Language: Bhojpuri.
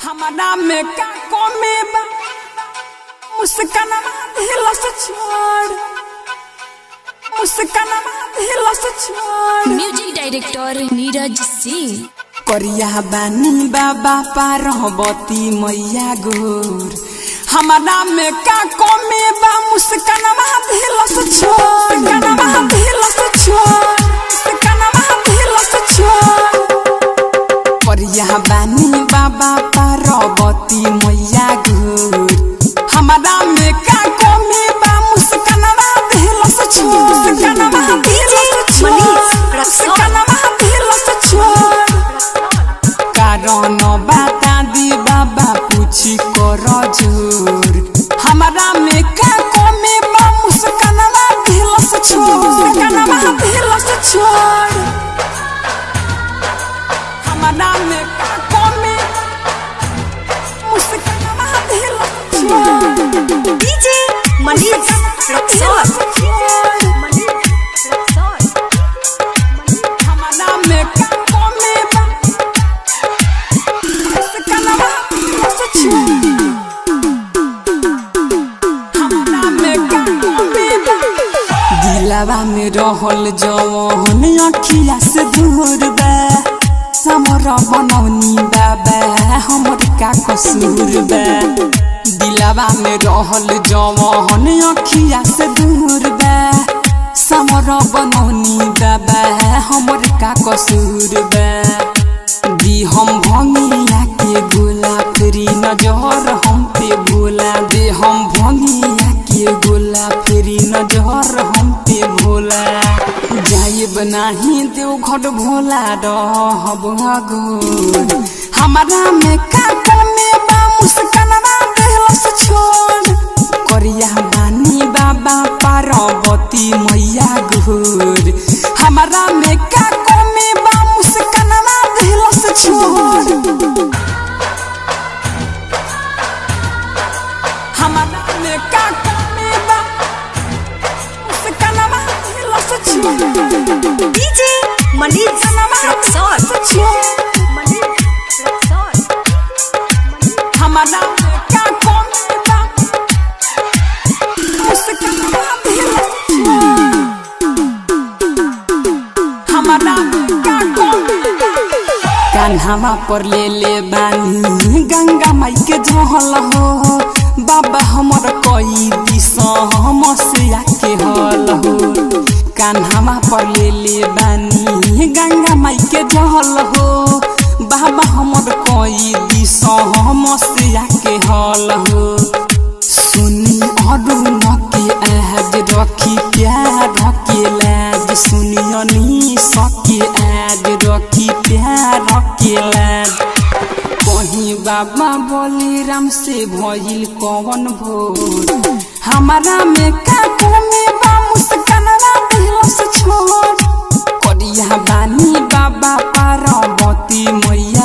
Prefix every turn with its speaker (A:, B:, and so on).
A: हमारा में का कमी बा मुस्कानवा दिल से छोड़ मुस्कानवा दिल से छोड़।
B: Music director Neeraj Singh.
A: करिया बानी बाबा पार्वती मैया गोर हमारा में का कमी बा मुस्कानवा दिल से छोड़ मुस्कानवा दिल से छोड़ मुस्कानवा दिल से छोड़। करिया बानी बाबा पार्वती मैया गोर हमारा में का कमी बा मुस्कानवा दिल से छोड़ मुस्कानवा दिल से छोड़ मुस्कानवा दिल से छोड़। कारण बता दी बाबा पूछी कर जोर हमारा में का कमी बा मुस्कानवा दिल से छोड़ मुस्कानवा दिल से छोड़। हमारा में का कमी मुस्कानवा दिल से छोड़।
B: डीजे मनीष रक्सौल।
A: हमारा में का कमी बा मुस्कानवा दिल से छोड़। हमारा में का कमी बा दिलवा में रहल जवन अखिया से दूर बा हमरा बनौनी बाबा हमर का कसूर बा। दिलवा में रहल जवन अखिया से दूर बा हमरा बनौनी बाबा हमर का कसूर बा। दी हम भंगिया के गोला फेरी नजर हम पे भोला दे हम भंगिया के गोला फेरी नजर हम पे भोला। जाइब नाही देव घर भोला रहब गोर हमारा में का कमी बा मुस्कानवा दिल से छोड़। करिया बानी बाबा पार्वती मैया गोर हमारा में का कमी बा मुस्कानवा दिल से छोड़। हमारा में का कमी बा मुस्कानवा दिल से छोड़।
B: डीजे मनीष रक्सौल।
A: हमारा में का कमी बा मुस्कानवा दिल से छोड़। हमारा में का कमी बा कान्हावा पर ले बानी गंगा माई के जहल हो बाबा हमर कई दिस समस्या के हल हो। कान्हावा पर ले बानी गंगा माई के जहल हो बाबा हमर कई दिस समस्या के हल हो। सुनी अरुण के आज रखी प्यार के लाज सुनियनी सके आज रखी प्यार के लाज। कहीं बाबा बलिराम से भइल कौन भोर हमारा में का कमी बा मुस्कानवा दिल से छोड़। करिया बानी बाबा पार्वती मैया